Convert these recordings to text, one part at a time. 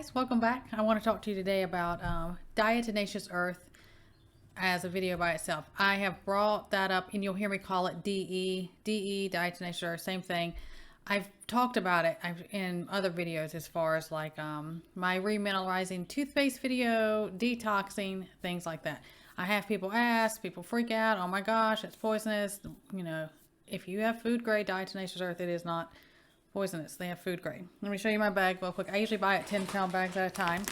guys, welcome back. I want to talk to you today about diatomaceous earth as a video by itself. I have brought that up and you'll hear me call it DE, diatomaceous earth, same thing. I've talked about it in other videos as far as like my remineralizing toothpaste video, detoxing, things like that. I have people ask, people freak out, oh my gosh, it's poisonous. You know, if you have food grade diatomaceous earth, it is not poisonous. They have food grade. Let me show you my bag real quick. I usually buy it 10-pound bags at a time.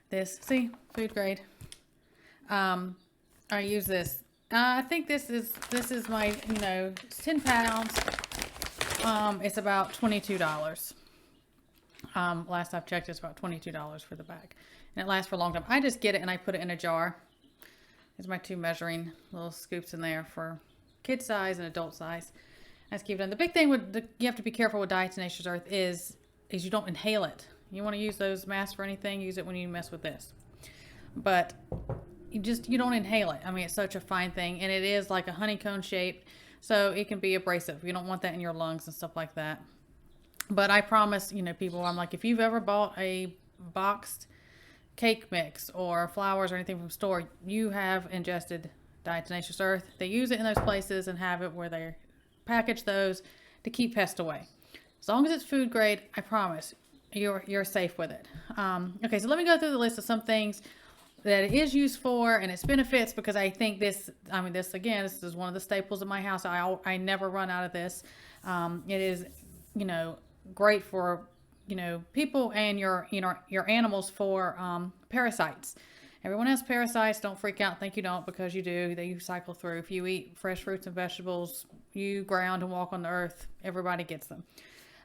This, see, food grade. I use this. I think this is my, it's 10 pounds. It's about $22. Last I've checked, it's about $22 for the bag, and it lasts for a long time. I just get it and I put it in a jar. There's my two measuring little scoops in there for kid size and adult size. Let's keep it in. The big thing you have to be careful with diatomaceous earth is you don't inhale it. You want to use those masks for anything, use it when you mess with this. But you don't inhale it. I mean, it's such a fine thing, and it is like a honeycomb shape, so it can be abrasive. You don't want that in your lungs and stuff like that. But I promise, people, I'm like, if you've ever bought a boxed cake mix or flowers or anything from store, you have ingested diatomaceous earth. They use it in those places and have it where they package those to keep pests away. As long as it's food grade, I promise you're safe with it. Okay, so let me go through the list of some things that it is used for and its benefits, because I think this is one of the staples of my house. I never run out of this. It is, great for, people and your animals for parasites. Everyone has parasites. Don't freak out. Think you don't, because you do. They cycle through. If you eat fresh fruits and vegetables, you ground and walk on the earth, everybody gets them.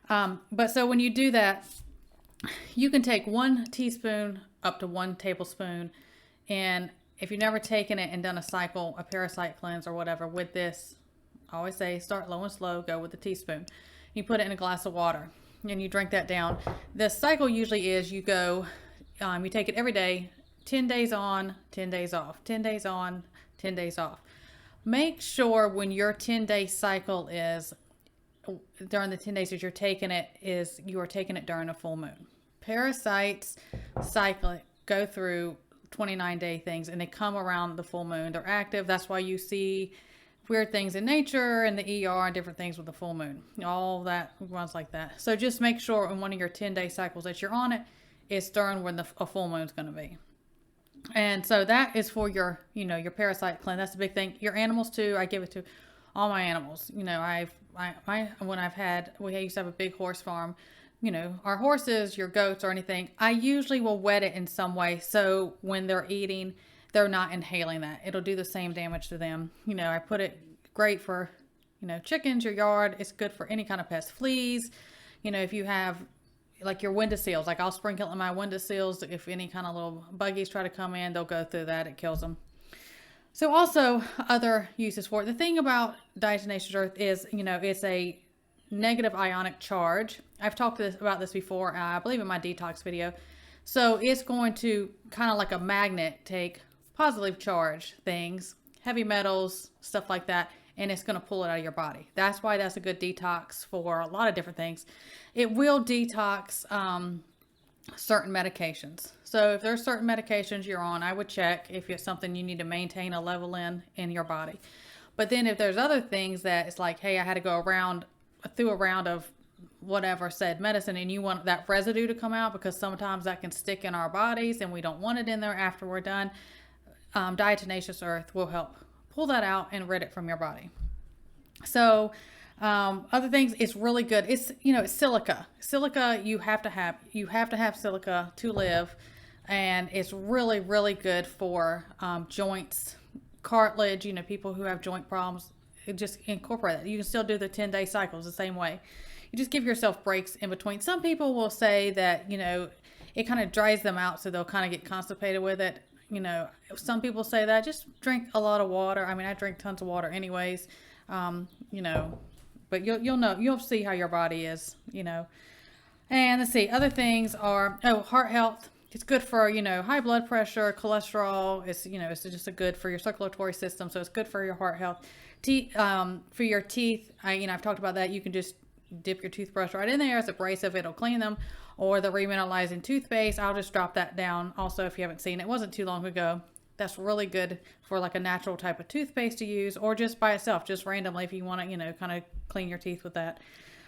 But so when you do that, you can take 1 teaspoon up to 1 tablespoon. And if you've never taken it and done a cycle, a parasite cleanse or whatever with this, I always say start low and slow, go with the teaspoon. You put it in a glass of water and you drink that down. The cycle usually is you go, you take it every day, 10 days on, 10 days off, 10 days on, 10 days off. Make sure when your 10-day cycle is, during the 10 days that you're taking it, is you are taking it during a full moon. Parasites go through 29-day things, and they come around the full moon. They're active. That's why you see weird things in nature and the ER and different things with the full moon. All that runs like that. So just make sure in one of your 10-day cycles that you're on it is during when a full moon is going to be. And so that is for your, your parasite cleanse. That's the big thing. Your animals too. I give it to all my animals. We used to have a big horse farm. Our horses, your goats or anything, I usually will wet it in some way. So when they're eating, they're not inhaling that. It'll do the same damage to them. I put it great for, chickens, your yard. It's good for any kind of pest. Fleas, if you have like your windowsills, like I'll sprinkle it in my windowsills. If any kind of little buggies try to come in, they'll go through that. It kills them. So also other uses for it. The thing about diatomaceous earth is, it's a negative ionic charge. I've talked about this before, I believe in my detox video. So it's going to kind of like a magnet take positive charge things, heavy metals, stuff like that, and it's going to pull it out of your body. That's why that's a good detox for a lot of different things. It will detox certain medications. So if there's certain medications you're on, I would check if it's something you need to maintain a level in your body. But then if there's other things that it's like, hey, I had to go through a round of whatever said medicine, and you want that residue to come out, because sometimes that can stick in our bodies and we don't want it in there after we're done. Diatomaceous earth will help pull that out and rid it from your body. So other things, it's really good. It's it's silica. You have to have silica to live, and it's really, really good for joints, cartilage. People who have joint problems, just incorporate it. You can still do the 10-day cycles the same way. You just give yourself breaks in between. Some people will say that it kind of dries them out, so they'll kind of get constipated with it. Some people say that just drink a lot of water. I mean, I drink tons of water anyways. But you'll see how your body is. And let's see, other things are heart health. It's good for high blood pressure, cholesterol. It's just good for your circulatory system, so it's good for your heart health. For your teeth, I've talked about that. You can just dip your toothbrush right in there. It's abrasive, it'll clean them. Or the remineralizing toothpaste, I'll just drop that down. Also, if you haven't seen it, wasn't too long ago. That's really good for like a natural type of toothpaste to use, or just by itself, just randomly if you want to, you know, kind of clean your teeth with that.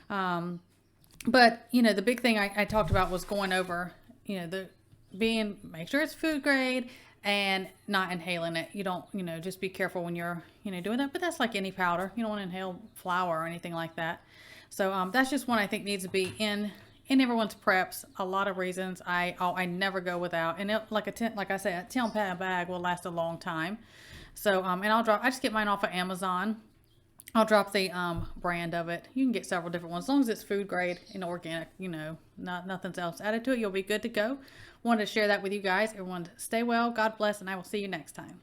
But, you know, the big thing I talked about was going over, you know, make sure it's food grade and not inhaling it. You don't, you know, just be careful when you're, you know, doing that. But that's like any powder. You don't want to inhale flour or anything like that. So that's just one I think needs to be in everyone's preps. A lot of reasons I never go without, and like I said, a 10-pound bag will last a long time. So and I just get mine off of Amazon. I'll drop the brand of it. You can get several different ones as long as it's food grade and organic. You know, nothing else added to it. You'll be good to go. Wanted to share that with you guys. Everyone, stay well. God bless, and I will see you next time.